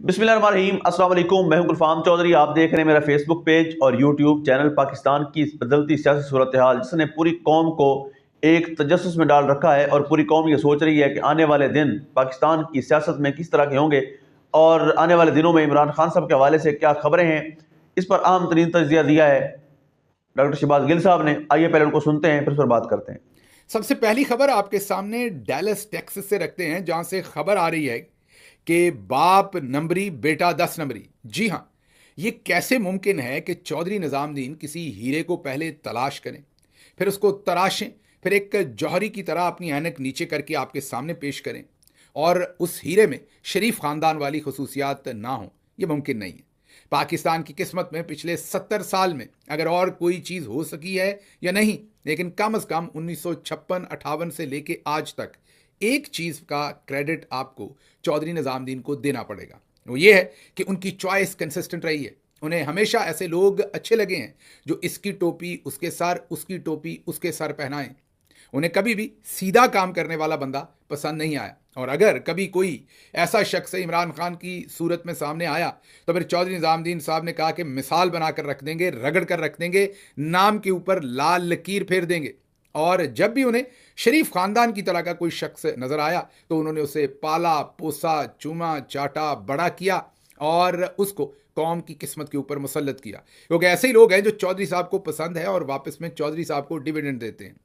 बिस्मिल्लाहिर्रहमानिर्रहीम, अस्सलाम वालेकुम। मैं हूं गुलफाम चौधरी। आप देख रहे हैं मेरा फेसबुक पेज और यूट्यूब चैनल। पाकिस्तान की इस बदलती सियासी सूरत हाल जिसने पूरी कौम को एक तजस्सुस में डाल रखा है और पूरी कौम ये सोच रही है कि आने वाले दिन पाकिस्तान की सियासत में किस तरह के होंगे और आने वाले दिनों में इमरान खान साहब के हवाले से क्या खबरें हैं, इस पर अहम तरीन तजिया दिया है डॉक्टर शहबाज गिल साहब ने। आइए पहले उनको सुनते हैं, फिर उस पर बात करते हैं। सबसे पहली खबर आपके सामने डैलस टेक्सास से रखते हैं, जहां से खबर आ रही है कि बाप नंबरी बेटा 10 नंबरी। जी हां, ये कैसे मुमकिन है कि चौधरी निजामुद्दीन किसी हीरे को पहले तलाश करें, फिर उसको तराशें, फिर एक जौहरी की तरह अपनी ऐनक नीचे करके आपके सामने पेश करें और उस हीरे में शरीफ खानदान वाली खसूसियात ना हो? ये मुमकिन नहीं है। पाकिस्तान की किस्मत में पिछले 70 साल में अगर और कोई चीज़ हो सकी है या नहीं, लेकिन कम से कम 1956-58 से लेके आज तक एक चीज़ का क्रेडिट आपको चौधरी निजामुद्दीन को देना पड़ेगा। वो ये है कि उनकी चॉइस कंसिस्टेंट रही है। उन्हें हमेशा ऐसे लोग अच्छे लगे हैं जो इसकी टोपी उसके सर, उसकी टोपी उसके सर पहनाएं। उन्हें कभी भी सीधा काम करने वाला बंदा पसंद नहीं आया, और अगर कभी कोई ऐसा शख्स इमरान खान की सूरत में सामने आया तो फिर चौधरी निजामुद्दीन साहब ने कहा कि मिसाल बनाकर रख देंगे, रगड़ कर रख देंगे, नाम के ऊपर लाल लकीर फेर देंगे। और जब भी उन्हें शरीफ खानदान की तरह का कोई शख्स नजर आया तो उन्होंने उसे पाला पोसा, चूमा चाटा, बड़ा किया और उसको कौम की किस्मत के ऊपर मुसल्लत किया। क्योंकि ऐसे ही लोग हैं जो चौधरी साहब को पसंद है और वापस में चौधरी साहब को डिविडेंड देते हैं।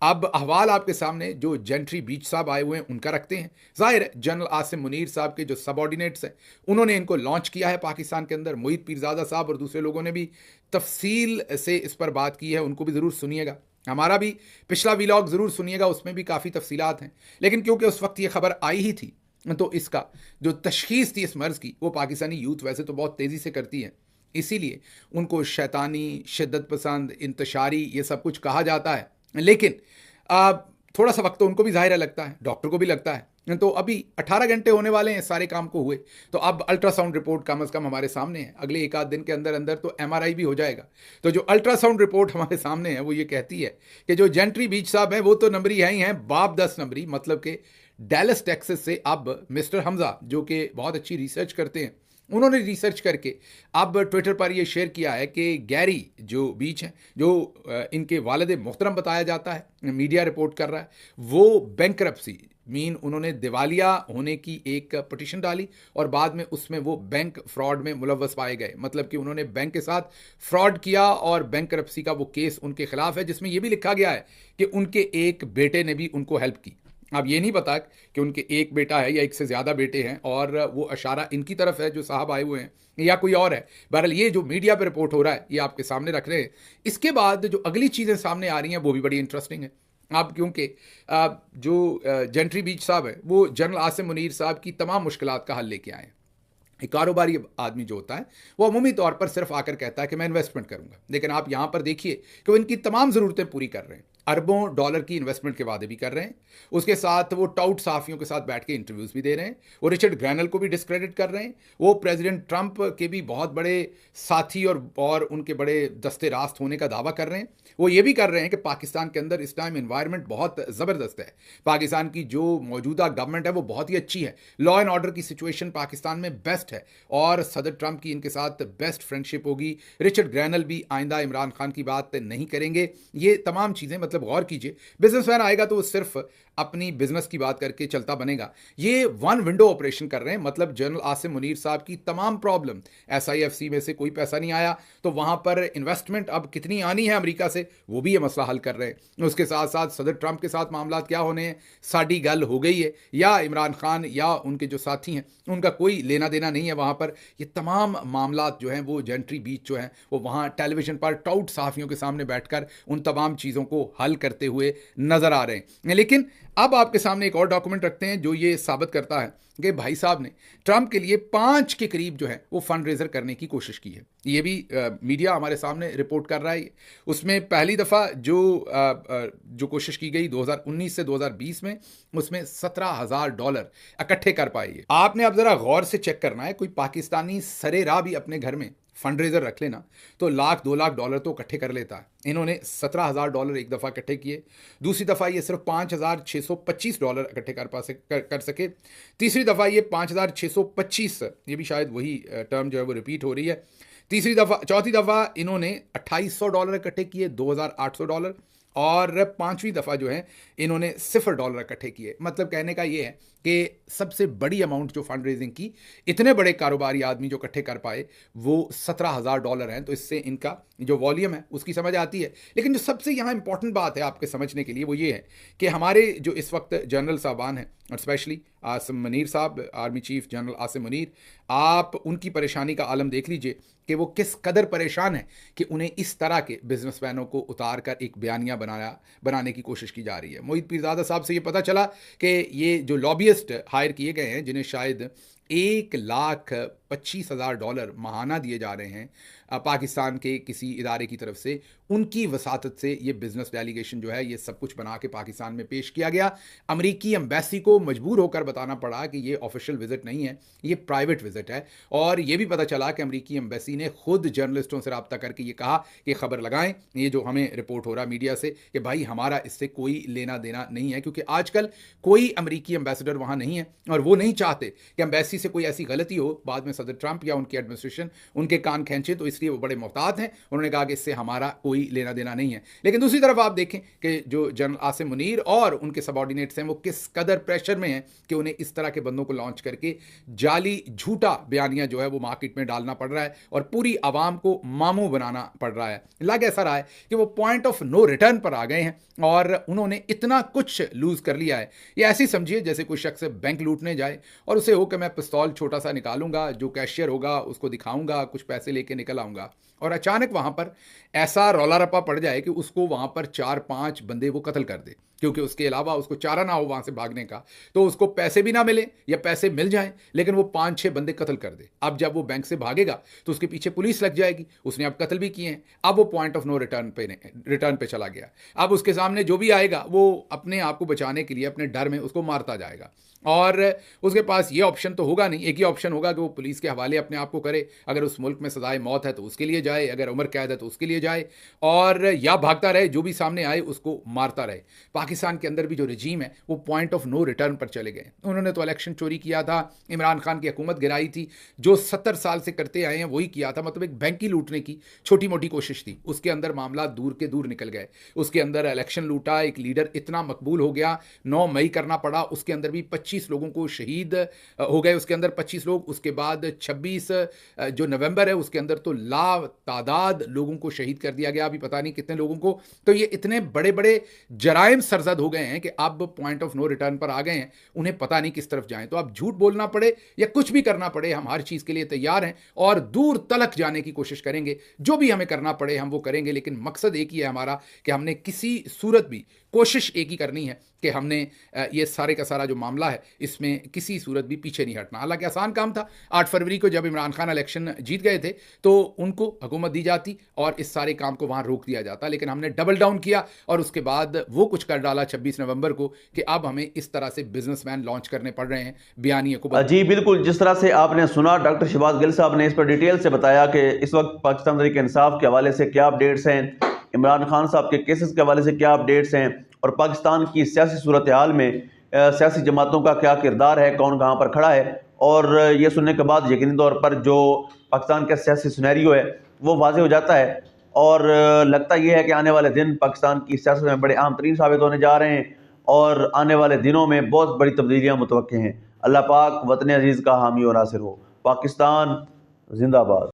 अब अहवाल आपके सामने जो जेंट्री बीच साहब आए हुए हैं उनका रखते हैं। जाहिर है जनरल आसिम मुनीर साहब के जो सबऑर्डिनेट्स हैं उन्होंने इनको लॉन्च किया है पाकिस्तान के अंदर। मोहित पीरजादा साहब और दूसरे लोगों ने भी तफसील से इस पर बात की है, उनको भी ज़रूर सुनिएगा। हमारा भी पिछला व्लॉग ज़रूर सुनिएगा, उसमें भी काफ़ी तफसीलात हैं। लेकिन क्योंकि उस वक्त ये खबर आई ही थी तो इसका जो तशखीस थी इस मर्ज़ की वो पाकिस्तानी यूथ वैसे तो बहुत तेज़ी से करती है, इसीलिए उनको शैतानी, शिद्दत पसंद, इंतशारी ये सब कुछ कहा जाता है। लेकिन थोड़ा सा वक्त तो उनको भी ज़ाहिर लगता है, डॉक्टर को भी लगता है। तो अभी 18 घंटे होने वाले हैं सारे काम को हुए, तो अब अल्ट्रासाउंड रिपोर्ट कम से कम हमारे सामने है। अगले एक आध दिन के अंदर अंदर तो एमआरआई भी हो जाएगा। तो जो अल्ट्रासाउंड रिपोर्ट हमारे सामने है वो ये कहती है कि जो जेंट्री बीच साहब है वो तो नंबरी है ही हैं, बाप 10 नंबरी। मतलब कि डैलस टेक्सास से अब मिस्टर हमजा, जो कि बहुत अच्छी रिसर्च करते हैं, उन्होंने रिसर्च करके अब ट्विटर पर यह शेयर किया है कि गैरी जो बीच हैं, जो इनके वालिद मोहतरम बताया जाता है, मीडिया रिपोर्ट कर रहा है, वो बैंकरप्सी मीन उन्होंने दिवालिया होने की एक पिटीशन डाली और बाद में उसमें वो बैंक फ्रॉड में मुलव्वस पाए गए। मतलब कि उन्होंने बैंक के साथ फ्रॉड किया और बैंकरप्सी का वो केस उनके खिलाफ है, जिसमें ये भी लिखा गया है कि उनके एक बेटे ने भी उनको हेल्प की। अब ये नहीं पता कि उनके एक बेटा है या एक से ज़्यादा बेटे हैं और वो इशारा इनकी तरफ है जो साहब आए हुए हैं या कोई और है। बहरहाल ये जो मीडिया पे रिपोर्ट हो रहा है ये आपके सामने रख रहे हैं। इसके बाद जो अगली चीज़ें सामने आ रही हैं वो भी बड़ी इंटरेस्टिंग है। अब क्योंकि जो जेंट्री बीच साहब है वो जनरल आसिम मुनीर साहब की तमाम मुश्किलात का हल लेके आए हैं। एक कारोबारी आदमी जो होता है वो अमूमी तौर पर सिर्फ आकर कहता है कि मैं इन्वेस्टमेंट करूंगा, लेकिन आप यहां पर देखिए कि वो इनकी तमाम ज़रूरतें पूरी कर रहे हैं। अरबों डॉलर की इन्वेस्टमेंट के वादे भी कर रहे हैं, उसके साथ वो टाउट साफियों के साथ बैठ के इंटरव्यूज़ भी दे रहे हैं, वो रिचर्ड ग्रैनल को भी डिस्क्रेडिट कर रहे हैं, वो प्रेसिडेंट ट्रंप के भी बहुत बड़े साथी और उनके बड़े दस्ते रास्त होने का दावा कर रहे हैं। वो ये भी कर रहे हैं कि पाकिस्तान के अंदर इस टाइम इन्वायरमेंट बहुत ज़बरदस्त है, पाकिस्तान की जो मौजूदा गवर्नमेंट है वो बहुत ही अच्छी है, लॉ एंड ऑर्डर की सिचुएशन पाकिस्तान में बेस्ट है और सदर ट्रंप की इनके साथ बेस्ट फ्रेंडशिप होगी। रिचर्ड ग्रैनल भी आइंदा इमरान खान की बात नहीं करेंगे। ये तमाम चीज़ें, मतलब गौर कीजिए, बिजनेसमैन आएगा तो वो सिर्फ अपनी बिजनेस की बात करके चलता बनेगा। ये वन विंडो ऑपरेशन कर रहे हैं। मतलब जनरल आसिम मुनीर साहब की तमाम प्रॉब्लम, SIFC में से कोई पैसा नहीं आया तो वहां पर इन्वेस्टमेंट अब कितनी आनी है अमेरिका से, वो भी ये मसला हल कर रहे हैं। उसके साथ साथ सदर ट्रंप के साथ मामला क्या होने हैं, साड़ी गल हो गई है या इमरान खान या उनके जो साथी हैं उनका कोई लेना देना नहीं है वहां पर। ये तमाम मामला जो हैं वो जेंट्री बीच जो हैं वो वहां टेलीविजन पर टाउट सहाफ़ियों के सामने बैठकर उन तमाम चीज़ों को हल करते हुए नजर आ रहे हैं। लेकिन अब आपके सामने एक और डॉक्यूमेंट रखते हैं जो ये साबित करता है कि भाई साहब ने ट्रंप के लिए 5 के करीब जो है वो फंड रेजर करने की कोशिश की है। ये भी मीडिया हमारे सामने रिपोर्ट कर रहा है। उसमें पहली दफ़ा जो कोशिश की गई 2019 से 2020 में, उसमें $17,000 इकट्ठे कर पाए। आपने अब ज़रा गौर से चेक करना है, कोई पाकिस्तानी सरे राह भी अपने घर में फंड रेजर रख लेना तो लाख 2 लाख डॉलर तो इकट्ठे कर लेता है। इन्होंने $17,000 एक दफ़ा इकट्ठे किए, दूसरी दफ़ा ये सिर्फ $5,625 इकट्ठे कर सके, तीसरी दफ़ा ये 5,625, ये भी शायद वही टर्म जो है वो रिपीट हो रही है। चौथी दफ़ा इन्होंने $2,800 इकट्ठे किए, $2,800, और पांचवी दफ़ा जो है इन्होंने $0 इकट्ठे किए। मतलब कहने का ये है कि सबसे बड़ी अमाउंट जो फंड रेजिंग की इतने बड़े कारोबारी आदमी जो इकट्ठे कर पाए वो $17,000 हैं। तो इससे इनका जो वॉल्यूम है उसकी समझ आती है। लेकिन जो सबसे यहाँ इंपॉर्टेंट बात है आपके समझने के लिए वो ये है कि हमारे जो इस वक्त जनरल साहबान हैं, और स्पेशली आसिम मुनीर साहब, army chief general Asim Munir, आप उनकी परेशानी का आलम देख लीजिए कि वो किस कदर परेशान है कि उन्हें इस तरह के बिजनेसमैनों को उतार कर एक बयानिया बनाने की कोशिश की जा रही है। मोहित पीरजादा साहब से ये पता चला कि ये जो लॉबियस्ट हायर किए गए हैं, जिन्हें शायद $1,25,000 महाना दिए जा रहे हैं पाकिस्तान के किसी इदारे की तरफ से, उनकी वसातत से ये बिजनेस डेलीगेशन जो है ये सब कुछ बना के पाकिस्तान में पेश किया गया। अमेरिकी एम्बेसी को मजबूर होकर बताना पड़ा कि ये ऑफिशियल विजिट नहीं है, ये प्राइवेट विजिट है। और ये भी पता चला कि अमेरिकी एम्बेसी ने खुद जर्नलिस्टों से रब्ता करके ये कहा कि खबर लगाएं, ये जो हमें रिपोर्ट हो रहा है मीडिया से, कि भाई हमारा इससे कोई लेना देना नहीं है, क्योंकि आजकल कोई अमेरिकी एम्बेसडर वहाँ नहीं है और वो नहीं चाहते कि एम्बेसी से कोई ऐसी गलती हो बाद में सदर ट्रंप या उनकी एडमिनिस्ट्रेशन उनके कान खींचे। तो इसलिए वो बड़े मोहतात हैं, उन्होंने कहा कि इससे हमारा कोई लेना देना नहीं है। लेकिन दूसरी तरफ आप देखें कि जो जनरल आसिम मुनीर और उनके सबऑर्डिनेट्स हैं वो किस कदर प्रेशर में हैं कि उन्हें इस तरह के बंदों को लॉन्च करके जाली झूठा बयानिया जो है वो मार्केट में डालना पड़ रहा है और पूरी आवाम को मामू बनाना पड़ रहा है। लग ऐसा रहा है कि वो पॉइंट ऑफ नो रिटर्न पर आ गए हैं और उन्होंने इतना कुछ लूज कर लिया है। ये ऐसी समझिए जैसे कोई शख्स बैंक लूटने जाए और उसे हो कि मैं पिस्तौल छोटा सा निकालूंगा, जो कैशियर होगा उसको दिखाऊंगा, कुछ पैसे लेके निकल आऊंगा, और अचानक वहां पर ऐसा रौला रप्पा पड़ जाए कि उसको वहां पर 4-5 बंदे वो कत्ल कर दे, क्योंकि उसके अलावा उसको चारा ना हो वहां से भागने का, तो उसको पैसे भी ना मिले या पैसे मिल जाएं लेकिन वो 5-6 बंदे कत्ल कर दे। अब जब वो बैंक से भागेगा तो उसके पीछे पुलिस लग जाएगी, उसने अब कत्ल भी किए हैं, अब वो पॉइंट ऑफ नो रिटर्न पे चला गया। अब उसके सामने जो भी आएगा वो अपने आप को बचाने के लिए अपने डर में उसको मारता जाएगा और उसके पास ये ऑप्शन तो होगा नहीं। एक ही ऑप्शन होगा कि वो पुलिस के हवाले अपने आप को करे, अगर उस मुल्क में सजाए मौत है तो उसके लिए जाए, अगर उम्र कैद है तो उसके लिए जाए, और या भागता रहे, जो भी सामने आए उसको मारता रहे। पाकिस्तान के अंदर भी जो रजीम है वो पॉइंट ऑफ नो रिटर्न पर चले गए। उन्होंने तो इलेक्शन चोरी किया था, इमरान खान की हुकूमत गिराई थी, जो 70 साल से करते आए हैं वही किया था। मतलब एक बैंक की लूटने की छोटी मोटी कोशिश थी, उसके अंदर मामला दूर के दूर निकल गए। उसके अंदर इलेक्शन लूटा, एक लीडर इतना मकबूल हो गया, 9 मई करना पड़ा, उसके अंदर भी 25 लोगों को शहीद हो गए, उसके अंदर 25 लोग। उसके बाद 26 जो नवंबर है उसके अंदर तो तादाद लोगों को शहीद कर दिया गया, अभी पता नहीं कितने लोगों को। तो ये इतने बड़े बड़े जराइम सरजद हो गए हैं कि अब पॉइंट ऑफ नो रिटर्न पर आ गए हैं, उन्हें पता नहीं किस तरफ जाएं। तो अब झूठ बोलना पड़े या कुछ भी करना पड़े, हम हर चीज के लिए तैयार हैं और दूर तलक जाने की कोशिश करेंगे। जो भी हमें करना पड़े हम वो करेंगे, लेकिन मकसद एक ही है हमारा कि हमने किसी सूरत भी कोशिश एक ही करनी है कि हमने ये सारे का सारा जो मामला है इसमें किसी सूरत भी पीछे नहीं हटना। हालांकि आसान काम था, 8 फरवरी को जब इमरान खान इलेक्शन जीत गए थे तो उनको हुकूमत दी जाती और इस सारे काम को वहां रोक दिया जाता, लेकिन हमने डबल डाउन किया और उसके बाद वो कुछ कर डाला 26 नवंबर को कि अब हमें इस तरह से बिजनेसमैन लॉन्च करने पड़ रहे हैं बयानिए को। जी बिल्कुल, जिस तरह से आपने सुना डॉक्टर शहबाज गिल साहब ने इस पर डिटेल से बताया कि इस वक्त पाकिस्तान तहरीक इंसाफ के हवाले से क्या अपडेट्स हैं, इमरान खान साहब के केसेस के हवाले से क्या अपडेट्स हैं और पाकिस्तान की सियासी सूरत हाल में सियासी जमातों का क्या किरदार है, कौन कहाँ पर खड़ा है। और ये सुनने के बाद यकीनी तौर पर जो पाकिस्तान का सियासी सिनेरियो है वो वाज़ेह हो जाता है और लगता ये है कि आने वाले दिन पाकिस्तान की सियासत में बड़े अहम तरीन साबित होने जा रहे हैं और आने वाले दिनों में बहुत बड़ी तब्दीलियाँ मुतवक्के हैं। अल्लाह पाक वतन अजीज़ का हामी और नासिर हो। पाकिस्तान जिंदाबाद।